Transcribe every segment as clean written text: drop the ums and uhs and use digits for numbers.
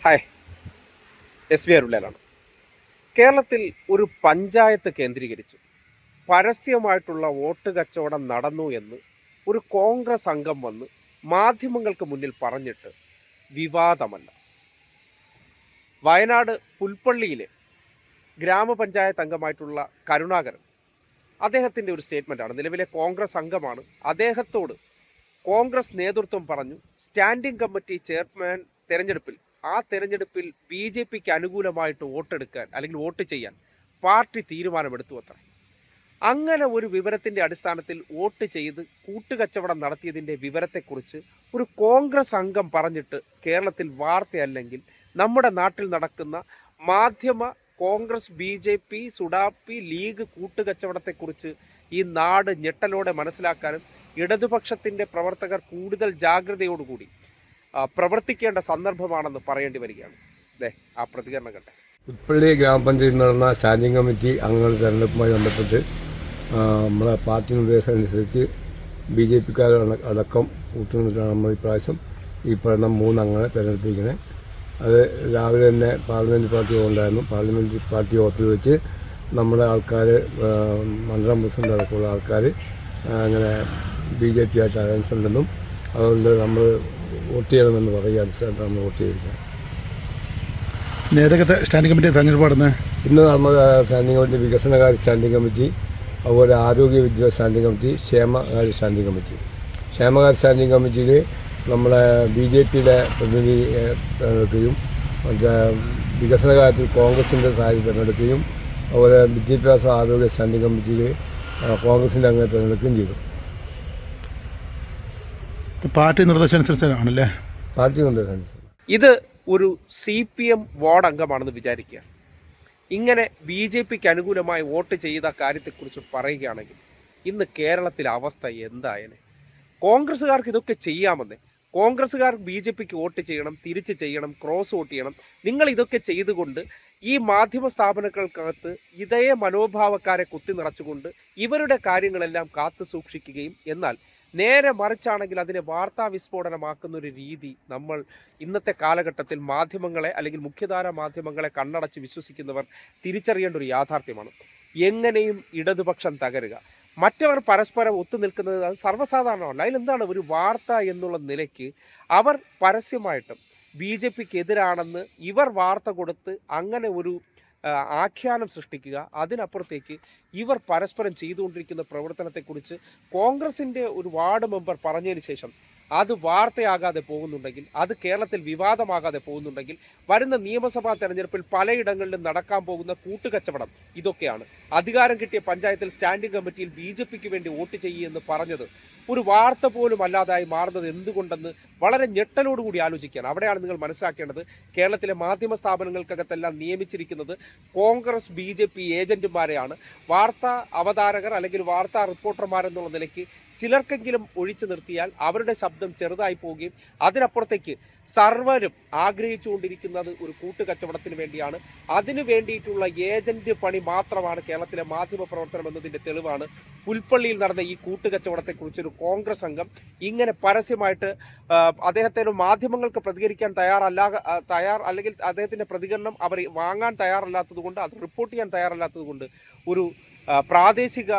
Hi, SB അരുളേലാണ്. കേരളത്തിൽ ഒരു പഞ്ചായത്ത് കേന്ദ്രീകരിച്ചു പരസ്യമായിട്ടുള്ള വോട്ട് കച്ചവടം നടന്നു എന്ന് ഒരു കോൺഗ്രസ് അംഗം വന്ന് മാധ്യമങ്ങൾക്ക് മുന്നിൽ പറഞ്ഞിട്ട് വിവാദമല്ല. വയനാട് പുൽപ്പള്ളിയിലെ ഗ്രാമപഞ്ചായത്ത് അംഗമായിട്ടുള്ള കരുണാകരൻ, അദ്ദേഹത്തിൻ്റെ ഒരു സ്റ്റേറ്റ്മെൻറ്റാണ്. നിലവിലെ കോൺഗ്രസ് അംഗമാണ്. അദ്ദേഹത്തോട് കോൺഗ്രസ് നേതൃത്വം പറഞ്ഞു, സ്റ്റാൻഡിംഗ് കമ്മിറ്റി ചെയർമാൻ തെരഞ്ഞെടുപ്പിൽ തെരഞ്ഞെടുപ്പിൽ BJPക്ക് അനുകൂലമായിട്ട് വോട്ടെടുക്കാൻ അല്ലെങ്കിൽ വോട്ട് ചെയ്യാൻ പാർട്ടി തീരുമാനമെടുത്തു അത്ര. അങ്ങനെ ഒരു വിവരത്തിൻ്റെ അടിസ്ഥാനത്തിൽ വോട്ട് ചെയ്ത് കൂട്ടുകച്ചവടം നടത്തിയതിൻ്റെ വിവരത്തെക്കുറിച്ച് ഒരു കോൺഗ്രസ് അംഗം പറഞ്ഞിട്ട് കേരളത്തിൽ വാർത്തയല്ലെങ്കിൽ നമ്മുടെ നാട്ടിൽ നടക്കുന്ന മാധ്യമ കോൺഗ്രസ് BJP സുഡാപ്പി ലീഗ് കൂട്ടുകച്ചവടത്തെക്കുറിച്ച് ഈ നാട് ഞെട്ടലോടെ മനസ്സിലാക്കാനും ഇടതുപക്ഷത്തിൻ്റെ പ്രവർത്തകർ കൂടുതൽ ജാഗ്രതയോടുകൂടി പ്രവർത്തിക്കേണ്ട സന്ദർഭമാണെന്ന് പറയേണ്ടി വരികയാണ്. ആ പ്രതികരണം കണ്ടേ. പുൽപ്പള്ളി ഗ്രാമപഞ്ചായത്തിൽ നടന്ന സ്റ്റാൻഡിംഗ് കമ്മിറ്റി അംഗങ്ങളുടെ തെരഞ്ഞെടുപ്പുമായി ബന്ധപ്പെട്ട് നമ്മളെ പാർട്ടി നിർദ്ദേശം അനുസരിച്ച് BJPക്കാർ അടക്കം കൂട്ടുനിന്നിട്ടാണ് നമ്മൾ ഇപ്രാവശ്യം ഈ പറയുന്ന 3 അംഗങ്ങളെ തിരഞ്ഞെടുത്തിരിക്കുന്നത്. അത് രാവിലെ തന്നെ പാർലമെൻറ്റ് പാർട്ടി ഉണ്ടായിരുന്നു. പാർലമെൻറ്റ് പാർട്ടി ഓർത്ത് വെച്ച് നമ്മുടെ ആൾക്കാർ, മണ്ഡലം പ്രസിഡന്റ് അടക്കമുള്ള ആൾക്കാർ അങ്ങനെ BJP ആയിട്ട് അലയൻസ് ഉണ്ടെന്നും അതുകൊണ്ട് നമ്മൾ വോട്ട് ചെയ്യണമെന്ന് പറയുക അനുസരിച്ചാണ് നമ്മൾ വോട്ട് ചെയ്തിരിക്കുന്നത്. ഏതൊക്കെ സ്റ്റാൻഡിംഗ് കമ്മിറ്റി തെരഞ്ഞെടുപ്പ് ഇന്ന് നമ്മൾ സ്റ്റാൻഡിംഗ് കമ്മിറ്റി, വികസനകാര്യ സ്റ്റാൻഡിംഗ് കമ്മിറ്റി, അതുപോലെ ആരോഗ്യ വിദ്യാഭ്യാസ സ്റ്റാൻഡിംഗ് കമ്മിറ്റി, ക്ഷേമകാര്യ സ്റ്റാൻഡിംഗ് കമ്മിറ്റി. ക്ഷേമകാര്യ സ്റ്റാൻഡിംഗ് കമ്മിറ്റിയിൽ നമ്മളെ BJPയുടെ പ്രതിനിധി തിരഞ്ഞെടുക്കുകയും മറ്റേ വികസനകാര്യത്തിൽ കോൺഗ്രസിൻ്റെ സഹായം തിരഞ്ഞെടുക്കുകയും അതുപോലെ വിദ്യാഭ്യാസ ആരോഗ്യ സ്റ്റാൻഡിംഗ് കമ്മിറ്റിയിൽ കോൺഗ്രസിൻ്റെ അംഗത്തെ തിരഞ്ഞെടുക്കുകയും ചെയ്തു. പാർട്ടി നിർദ്ദേശമനുസരിച്ചാണല്ലേ? പാർട്ടി നിർദ്ദേശമനുസരിച്ച്. ഇത് ഒരു CPM വാർഡ് അംഗമാണെന്ന് വിചാരിക്കുക. ഇങ്ങനെ BJPക്ക് അനുകൂലമായി വോട്ട് ചെയ്ത കാര്യത്തെക്കുറിച്ച് പറയുകയാണെങ്കിൽ ഇന്ന് കേരളത്തിലെ അവസ്ഥ എന്തായാലും. കോൺഗ്രസ്സുകാർക്ക് ഇതൊക്കെ ചെയ്യാമെന്ന്. കോൺഗ്രസ്സുകാർ BJPക്ക് വോട്ട് ചെയ്യണം, തിരിച്ച് ചെയ്യണം, ക്രോസ് വോട്ട് ചെയ്യണം. നിങ്ങൾ ഇതൊക്കെ ചെയ്തുകൊണ്ട് ഈ മാധ്യമ സ്ഥാപനങ്ങൾക്കകത്ത് ഇതേ മനോഭാവക്കാരെ കുത്തി നിറച്ചുകൊണ്ട് ഇവരുടെ കാര്യങ്ങളെല്ലാം കാത്തു സൂക്ഷിക്കുകയും, എന്നാൽ നേരെ മറിച്ചാണെങ്കിൽ അതിനെ വാർത്താ വിസ്ഫോടനമാക്കുന്ന ഒരു രീതി നമ്മൾ ഇന്നത്തെ കാലഘട്ടത്തിൽ മാധ്യമങ്ങളെ അല്ലെങ്കിൽ മുഖ്യധാര മാധ്യമങ്ങളെ കണ്ണടച്ച് വിശ്വസിക്കുന്നവർ തിരിച്ചറിയേണ്ട ഒരു യാഥാർത്ഥ്യമാണ്. എങ്ങനെയും ഇടതുപക്ഷം തകരുക, മറ്റവർ പരസ്പരം ഒത്തുനിൽക്കുന്നത് അത് സർവ്വസാധാരണമല്ല. അതിലെന്താണ് ഒരു വാർത്ത എന്നുള്ള നിലയ്ക്ക് അവർ പരസ്യമായിട്ടും BJPക്ക് എതിരാണെന്ന് ഇവർ വാർത്ത കൊടുത്ത് അങ്ങനെ ഒരു ആഖ്യാനം സൃഷ്ടിക്കുക. അതിനപ്പുറത്തേക്ക് ഇവർ പരസ്പരം ചെയ്തുകൊണ്ടിരിക്കുന്ന പ്രവർത്തനത്തെക്കുറിച്ച് കോൺഗ്രസിൻ്റെ ഒരു വാർഡ് മെമ്പർ പറഞ്ഞതിന് ശേഷം അത് വാർത്തയാകാതെ പോകുന്നുണ്ടെങ്കിൽ, അത് കേരളത്തിൽ വിവാദമാകാതെ പോകുന്നുണ്ടെങ്കിൽ, വരുന്ന നിയമസഭാ തെരഞ്ഞെടുപ്പിൽ പലയിടങ്ങളിലും നടക്കാൻ പോകുന്ന കൂട്ടുകച്ചവടം ഇതൊക്കെയാണ്. അധികാരം കിട്ടിയ പഞ്ചായത്തിൽ സ്റ്റാൻഡിംഗ് കമ്മിറ്റിയിൽ BJPക്ക് വേണ്ടി വോട്ട് ചെയ്യുമെന്ന് പറഞ്ഞത് ഒരു വാർത്ത പോലും അല്ലാതായി മാറുന്നത് എന്തുകൊണ്ടെന്ന് വളരെ ഞെട്ടലോടുകൂടി ആലോചിക്കുകയാണ്. അവിടെയാണ് നിങ്ങൾ മനസ്സിലാക്കേണ്ടത്. കേരളത്തിലെ മാധ്യമ സ്ഥാപനങ്ങൾക്കകത്തെല്ലാം നിയമിച്ചിരിക്കുന്നത് കോൺഗ്രസ് BJP ഏജന്റുമാരെയാണ്. വാർത്താ അവതാരകർ അല്ലെങ്കിൽ വാർത്താ റിപ്പോർട്ടർമാരെന്നുള്ള നിലയ്ക്ക് ചിലർക്കെങ്കിലും ഒഴിച്ചു നിർത്തിയാൽ അവരുടെ ശബ്ദം ചെറുതായി പോവുകയും, അതിനപ്പുറത്തേക്ക് സർവരും ആഗ്രഹിച്ചുകൊണ്ടിരിക്കുന്നത് ഒരു കൂട്ടുകച്ചവടത്തിന് വേണ്ടിയാണ്. അതിനു വേണ്ടിയിട്ടുള്ള ഏജന്റ് പണി മാത്രമാണ് കേരളത്തിലെ മാധ്യമ പ്രവർത്തനം എന്നതിൻ്റെ തെളിവാണ് പുൽപ്പള്ളിയിൽ നടന്ന ഈ കൂട്ടുകച്ചവടത്തെക്കുറിച്ചൊരു കോൺഗ്രസ് അംഗം ഇങ്ങനെ പരസ്യമായിട്ട് അദ്ദേഹത്തിന് മാധ്യമങ്ങൾക്ക് പ്രതികരിക്കാൻ അല്ലെങ്കിൽ അദ്ദേഹത്തിൻ്റെ പ്രതികരണം അവർ വാങ്ങാൻ തയ്യാറല്ലാത്തത് കൊണ്ട്, അത് റിപ്പോർട്ട് ചെയ്യാൻ തയ്യാറല്ലാത്തത് കൊണ്ട് ഒരു പ്രാദേശിക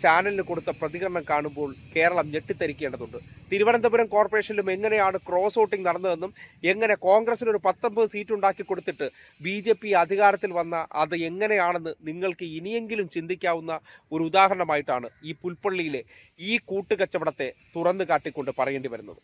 ചാനലിന് കൊടുത്ത പ്രതികരണം കാണുമ്പോൾ കേരളം ഞെട്ടിത്തരിക്കേണ്ടതുണ്ട്. തിരുവനന്തപുരം കോർപ്പറേഷനിലും എങ്ങനെയാണ് ക്രോസ് വോട്ടിംഗ് നടന്നതെന്നും, എങ്ങനെ കോൺഗ്രസിന് ഒരു 19 സീറ്റ് ഉണ്ടാക്കി കൊടുത്തിട്ട് BJP അധികാരത്തിൽ വന്ന അത് എങ്ങനെയാണെന്ന് നിങ്ങൾക്ക് ഇനിയെങ്കിലും ചിന്തിക്കാവുന്ന ഒരു ഉദാഹരണമായിട്ടാണ് ഈ പുൽപ്പള്ളിയിലെ ഈ കൂട്ടുകച്ചവടത്തെ തുറന്നു കാട്ടിക്കൊണ്ട് പറയേണ്ടി വരുന്നത്.